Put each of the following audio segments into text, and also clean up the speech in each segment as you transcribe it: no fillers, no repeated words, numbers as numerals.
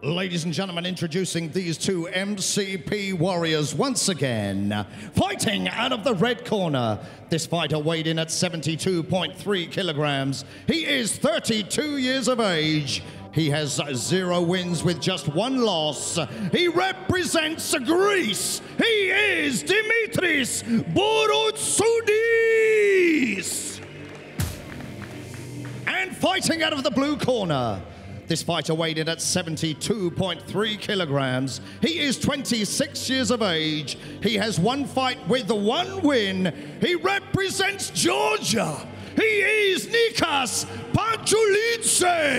Ladies and gentlemen, introducing these two MCP warriors once again. Fighting out of the red corner, this fighter weighed in at 72.3 kilograms. He is 32 years of age. He has 0 wins with just 1 loss. He represents Greece. He is Dimitris Bouroutzoudis. And fighting out of the blue corner, this fighter weighed in at 72.3 kilograms. He is 26 years of age. He has 1 fight with 1 win. He represents Georgia. He is Nika Panchulidze.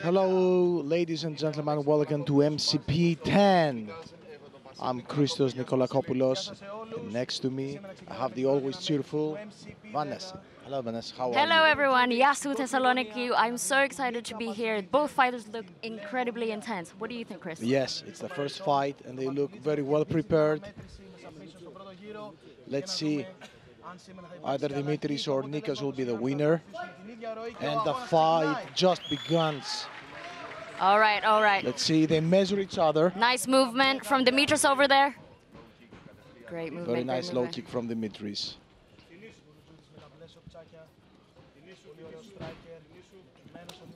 Hello, ladies and gentlemen, welcome to MCP10. I'm Christos Nikolakopoulos, and next to me I have the always cheerful Vanessa. Hello Vanessa, how are you? Hello everyone, Yasu Thessaloniki. I'm so excited to be here. Both fighters look incredibly intense. What do you think, Chris? Yes, it's the first fight and they look very well prepared. Let's see, either Dimitris or Nikas will be the winner. And the fight just begins. All right, all right. Let's see, they measure each other. Nice movement from Dimitris over there. Great movement. Very nice low kick from Dimitris.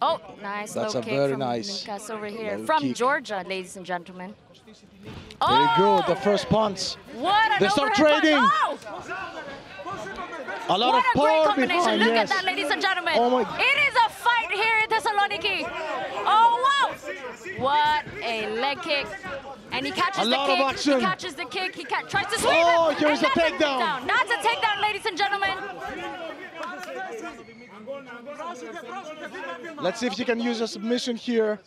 Oh, nice That's low a kick very from nice Nikas over here. low From kick. Georgia, ladies and gentlemen. Very good, the first punch. What an They start overhead trading. punch. Oh! A lot What of a great power combination. behind, Look yes. at that, ladies and gentlemen. Oh my. It is a fight here in Thessaloniki. Oh, wow. What a leg kick. And he catches A the lot of kick. action. He catches the kick. He tries to sweep Oh, it. here's and the that's a takedown. That's a takedown, ladies and gentlemen. Let's see if he can use a submission here.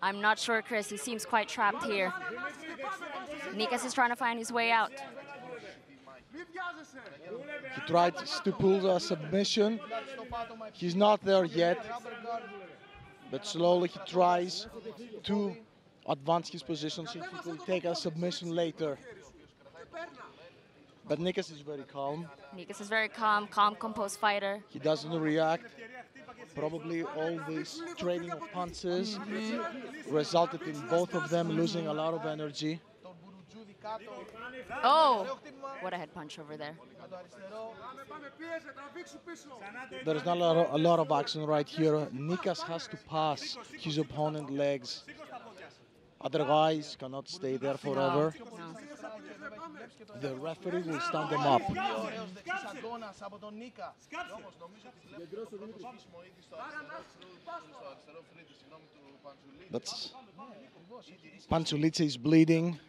I'm not sure, Chris. He seems quite trapped here. Nikas is trying to find his way out. He tried to pull a submission. He's not there yet. But slowly he tries to advance his position so he will take a submission later. But Nikas is very calm. Nikas is very calm, composed fighter. He doesn't react. Probably all this trading of punches resulted in both of them losing a lot of energy. Oh, what a head punch over there. There's not a lot of action right here. Nikas has to pass his opponent's legs. Otherwise, cannot stay there forever. No. The referee will stand them up. That's Panchulidze is bleeding,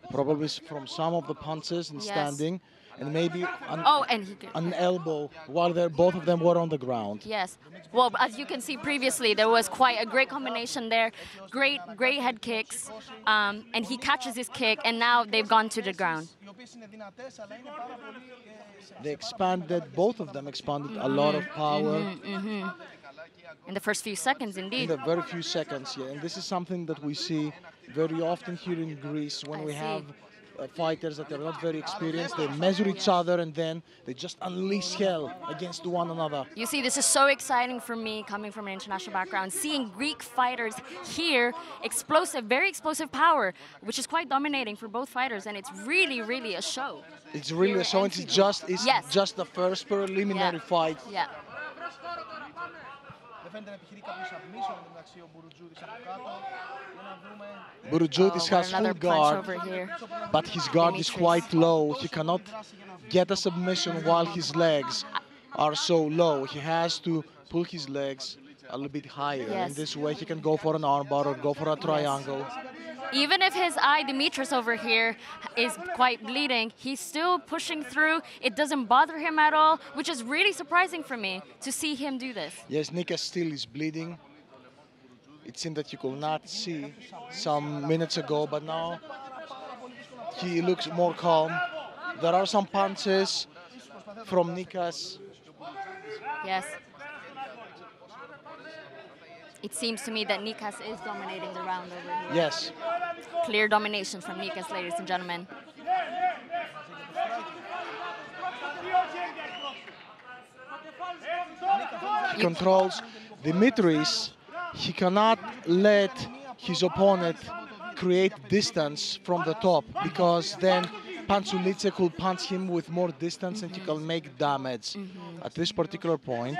probably from some of the punches and standing, and maybe an elbow while both of them were on the ground. Yes. Well, as you can see previously, there was quite a great combination there. Great head kicks, and he catches his kick, and now they've gone to the ground. They expanded, both of them expanded a lot of power. In the first few seconds, indeed. In the very few seconds, yeah. And this is something that we see very often here in Greece when we have fighters that are not very experienced. They measure each other and then they just unleash hell against one another. You see, this is so exciting for me, coming from an international background, seeing Greek fighters here, very explosive power, which is quite dominating for both fighters, and it's really, really a show. It's really a show. It's just the first preliminary fight. Yeah. Bouroutzoudis has full guard, but his guard is quite low. He cannot get a submission while his legs are so low. He has to pull his legs a little bit higher. In this way, he can go for an armbar or go for a triangle. Even if his eye, Dimitris over here, is quite bleeding, he's still pushing through. It doesn't bother him at all, which is really surprising for me to see him do this. Yes, Nika still is bleeding. It seemed that you could not see some minutes ago, but now he looks more calm. There are some punches from Nika's. Yes. It seems to me that Nikas is dominating the round over here. Yes. Clear domination from Nikas, ladies and gentlemen. He controls Dimitris. He cannot let his opponent create distance from the top, because then Panchulidze could punch him with more distance and he can make damage. At this particular point,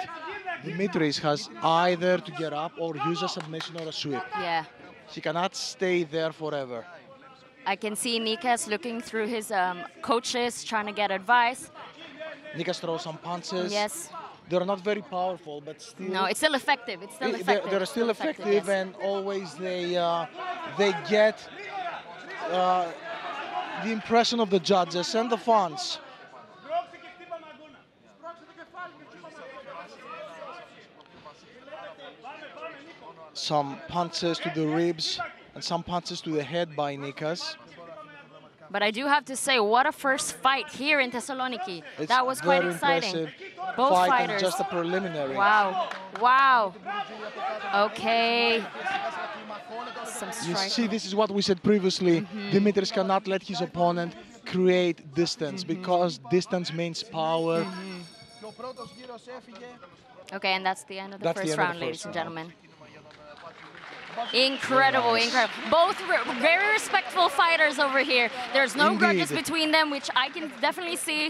Dimitris has either to get up or use a submission or a sweep. Yeah. He cannot stay there forever. I can see Nikas looking through his coaches, trying to get advice. Nikas throws some punches. Yes. They're not very powerful, but still. No, it's still effective. It's still effective. They're still effective, yes. and always they get the impression of the judges and the fans. Some punches to the ribs and some punches to the head by Nikas. But I do have to say, what a first fight here in Thessaloniki. That was quite exciting. Impressive Both fight fighters. And just a preliminary. Wow. Wow. Okay. You see, this is what we said previously. Dimitris cannot let his opponent create distance, because distance means power. Okay, and that's the end of the first round, ladies and gentlemen. Incredible, incredible. Both very respectful fighters over here. There's no grudges between them, which I can definitely see,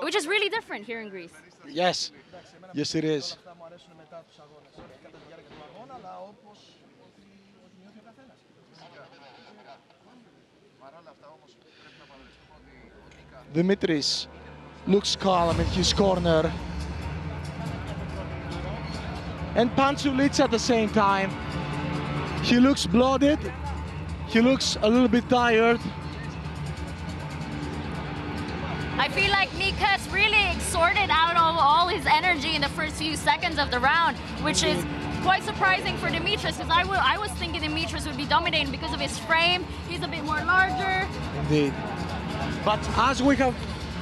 which is really different here in Greece. Yes, yes it is. Dimitris looks calm in his corner. And Panchulidze at the same time. He looks bloated. He looks a little bit tired. I feel like Nika's really extorted out of all his energy in the first few seconds of the round, which is quite surprising for Dimitris, because I was thinking Dimitris would be dominating because of his frame. He's a bit more larger. Indeed. But as we have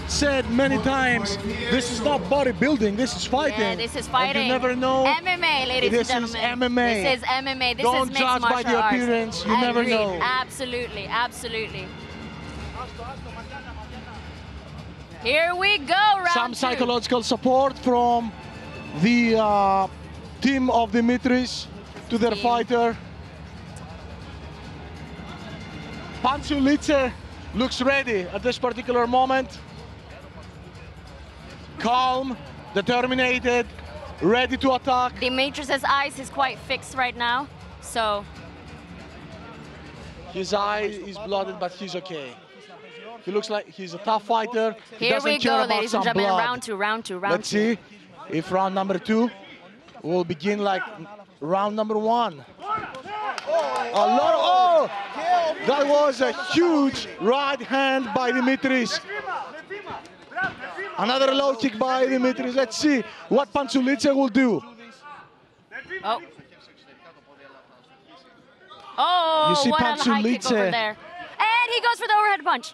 said many times, this is not bodybuilding, this is fighting. Yeah, this is fighting. And you never know. MMA, ladies and gentlemen. This is MMA. This is MMA. This Don't is mixed judge by the martial arts. appearance, you never know. Absolutely, absolutely. Here we go, round Some two. psychological support from the team of Dimitris to their fighter. Panchulidze looks ready at this particular moment. Calm, determined, ready to attack. Dimitris' eyes is quite fixed right now, so. His eye is blooded, but he's okay. He looks like he's a tough fighter. Here we go, ladies and gentlemen, round two. Let's see if round number 2 will begin like round number 1. That was a huge right hand by Dimitris. Another low kick by Dimitris. Let's see what Panchulidze will do. Oh. Oh, you see what a high kick over there. And he goes for the overhead punch.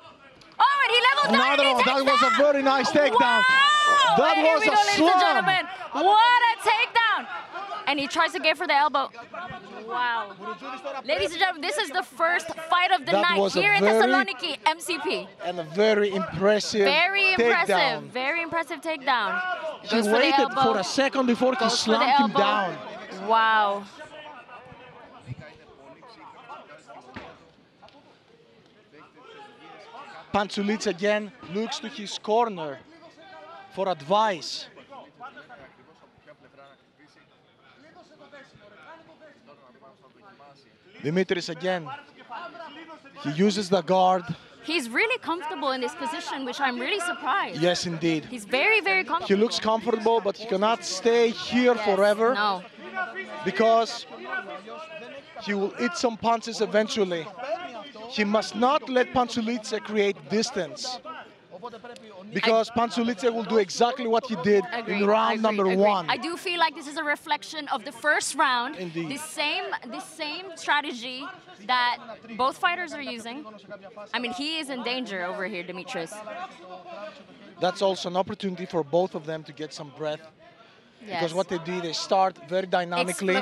Oh, and he leveled down. Another one. That was a very nice takedown. Wow. That and was here we go, a ladies slam. and gentlemen. What a takedown. And he tries to get for the elbow. Wow. Ladies and gentlemen, this is the first fight of the night here in Thessaloniki, MCP. And a very impressive takedown. Very impressive takedown. He waited for a second before he slammed him down. Wow. Panchulidze again looks to his corner for advice. Dimitris again, he uses the guard. He's really comfortable in this position, which I'm really surprised. Yes, indeed. He's very, very comfortable. He looks comfortable, but he cannot stay here forever. No. Because he will eat some punches eventually. He must not let Panchulidze create distance. Because Panchulidze will do exactly what he did in round number 1. I do feel like this is a reflection of the first round. Indeed. The same strategy that both fighters are using. I mean, he is in danger over here, Dimitris. that's also an opportunity for both of them to get some breath. Yes. Because what they do, they start very dynamically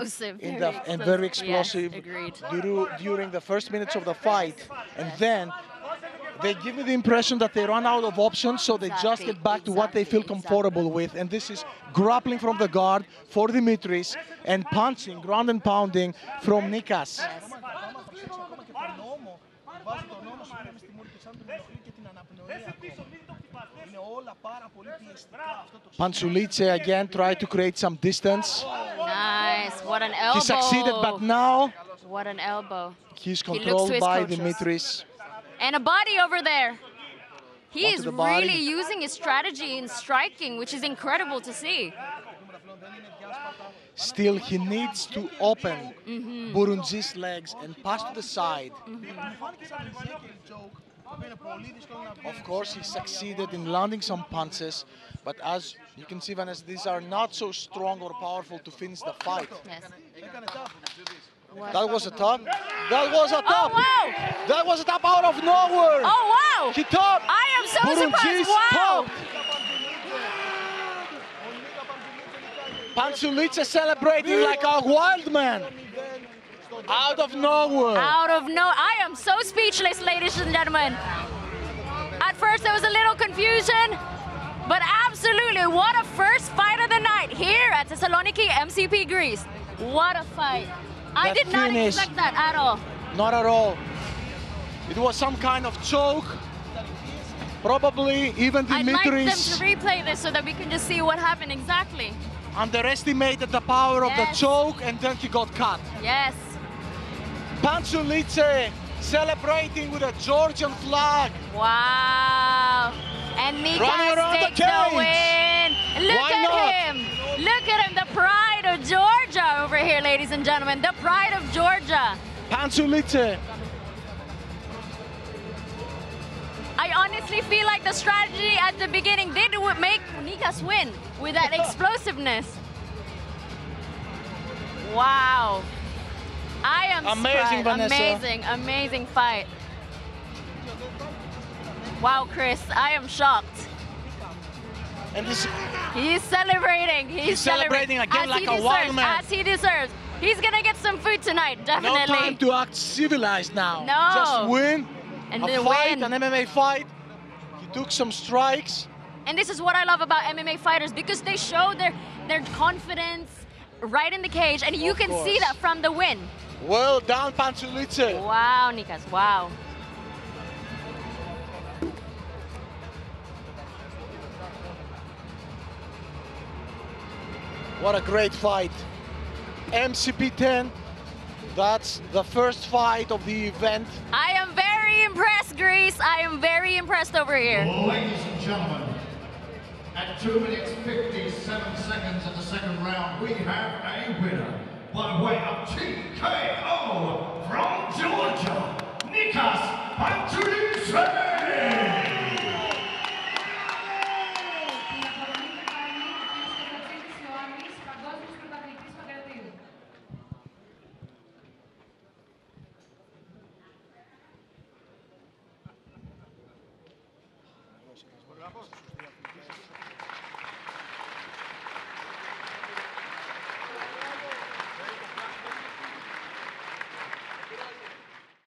and very explosive during the first minutes of the fight, and then they give me the impression that they run out of options, so they just get back to what they feel comfortable with, and this is grappling from the guard for Dimitris and punching, ground and pounding from Nikas. Yes. Panchulidze again tried to create some distance. Nice, what an elbow. He succeeded, but now what an elbow. He's controlled by Dimitris. And a body over there. He is really using his strategy in striking, which is incredible to see. Still, he needs to open Bouroutzoudis' legs and pass to the side. Of course, he succeeded in landing some punches, but as you can see, Vanessa, these are not so strong or powerful to finish the fight. Yes. That was a tap. That was a tap. Oh, wow. That was a tap out of nowhere. Oh, wow. He tapped. I am so surprised. Wow. Panchulidze celebrating like a wild man. Out of nowhere. I am so speechless, ladies and gentlemen. At first there was a little confusion, but absolutely, what a first fight of the night here at Thessaloniki MCP Greece. What a fight. I did not expect that at all. Not at all. It was some kind of choke. Probably even Dimitris. I'd like them to replay this so that we can just see what happened exactly. Underestimated the power of the choke, and then he got cut. Yes. Panchulidze celebrating with a Georgian flag. Wow. And Nika takes the win. Look at him. Look at him. The pride of Georgia over here, ladies and gentlemen. The pride of Georgia. Panchulidze. I honestly feel like the strategy at the beginning did make Nika's win with that explosiveness. Wow. I am amazing, Vanessa. Amazing fight. Wow, Chris, I am shocked. And he's celebrating. He's celebrating again like a wild man. As he deserves. He's gonna get some food tonight, definitely. No time to act civilized now. No. Just win. And a fight, an MMA fight. He took some strikes. And this is what I love about MMA fighters, because they show their confidence right in the cage, and you can see that from the win. Well done, Panchulidze. Wow, Nikas, wow. What a great fight. MCP10, that's the first fight of the event. I am very impressed, Greece. I am very impressed over here. Ladies and gentlemen, at 2 minutes 57 seconds of the second round, we have a winner by way of TKO from Georgia, Nika Panchulidze.